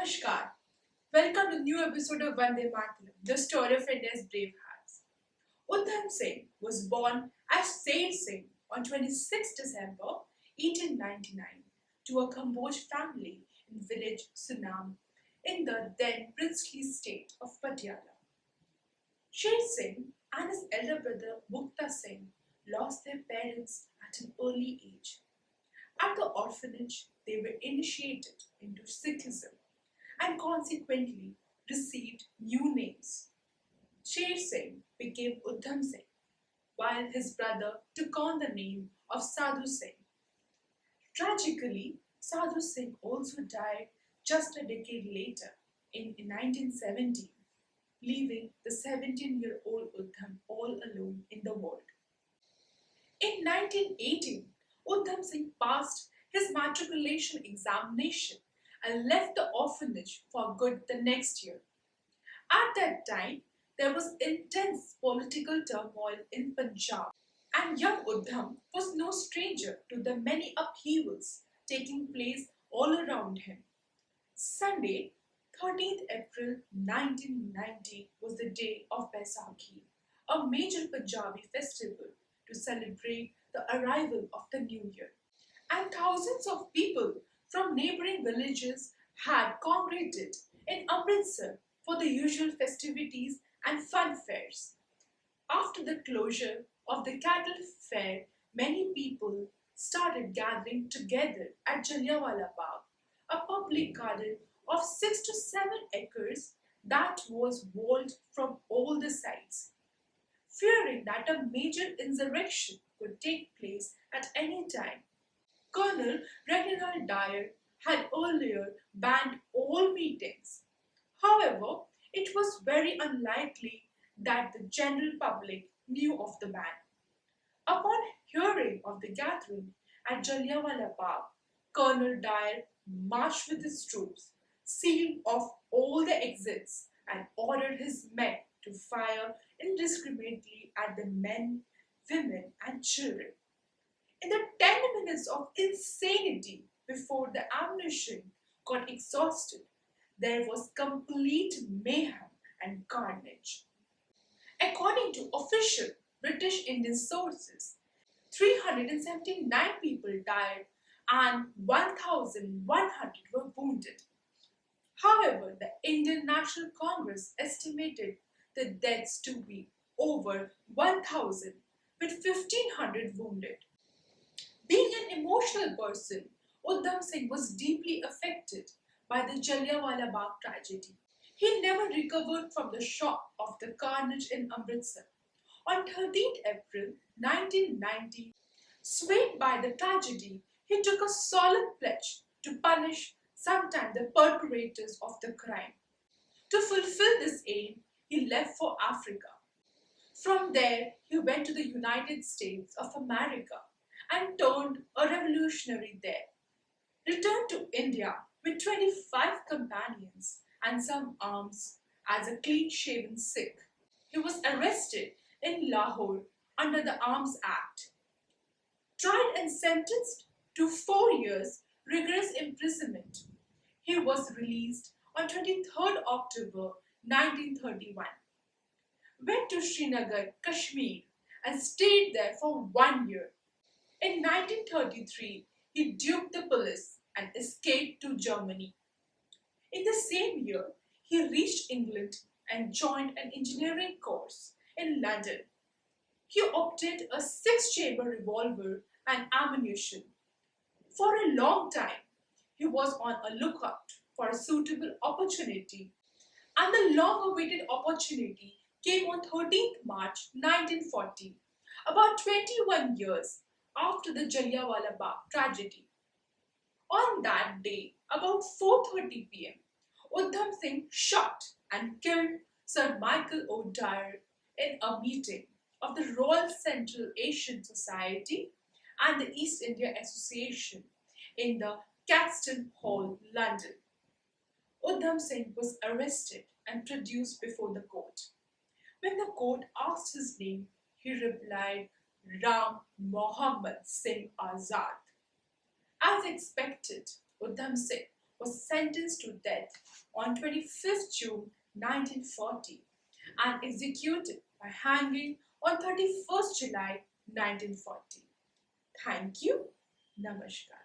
Namaskar. Welcome to a new episode of Vande Mataram, the story of India's brave hearts. Udham Singh was born as Singh on 26 December 1899 to a Kamboj family in village Sunam in the then princely state of Patiala. Sher Singh and his elder brother Bukta Singh lost their parents at an early age. At the orphanage, they were initiated into Sikhism and consequently received new names. Sher Singh became Udham Singh, while his brother took on the name of Sadhu Singh. Tragically, Sadhu Singh also died just a decade later in 1917, leaving the 17-year-old Udham all alone in the world. In 1918, Udham Singh passed his matriculation examination and left the orphanage for good the next year. At that time, there was intense political turmoil in Punjab, and young Udham was no stranger to the many upheavals taking place all around him. Sunday, 13th April 1990 was the day of Baisakhi, a major Punjabi festival to celebrate the arrival of the new year. And thousands of people from neighboring villages had congregated in Amritsar for the usual festivities and fun fairs. After the closure of the cattle fair, many people started gathering together at Jallianwala Bagh, a public garden of 6 to 7 acres that was walled from all the sides. Fearing that a major insurrection could take place at any time, Colonel Reginald Dyer had earlier banned all meetings. However, it was very unlikely that the general public knew of the ban. Upon hearing of the gathering at Jallianwala Bagh, Colonel Dyer marched with his troops, sealed off all the exits, and ordered his men to fire indiscriminately at the men, women, and children. In the 10 minutes of insanity before the ammunition got exhausted, there was complete mayhem and carnage. According to official British Indian sources, 379 people died and 1,100 were wounded. However, the Indian National Congress estimated the deaths to be over 1,000 with 1,500 wounded. Being an emotional person, Udham Singh was deeply affected by the Jallianwala Bagh tragedy. He never recovered from the shock of the carnage in Amritsar. On 13th April 1990, swayed by the tragedy, he took a solemn pledge to punish sometime the perpetrators of the crime. To fulfill this aim, he left for Africa. From there, he went to the United States of America and turned a revolutionary there. Returned to India with 25 companions and some arms as a clean-shaven Sikh. He was arrested in Lahore under the Arms Act, tried and sentenced to 4 years rigorous imprisonment. He was released on 23rd October 1931. Went to Srinagar, Kashmir and stayed there for 1 year. In 1933, he duped the police and escaped to Germany. In the same year, he reached England and joined an engineering course in London. He obtained a 6-chamber revolver and ammunition. For a long time, he was on a lookout for a suitable opportunity, and the long-awaited opportunity came on 13th March 1940, about 21 years after the Jallianwala Bagh tragedy. On that day, about 4:30 p.m., Udham Singh shot and killed Sir Michael O'Dwyer in a meeting of the Royal Central Asian Society and the East India Association in the Caxton Hall, London. Udham Singh was arrested and produced before the court. When the court asked his name, he replied, Ram Mohammed Singh Azad. As expected, Udham Singh was sentenced to death on 25th June 1940 and executed by hanging on 31st July 1940. Thank you. Namaskar.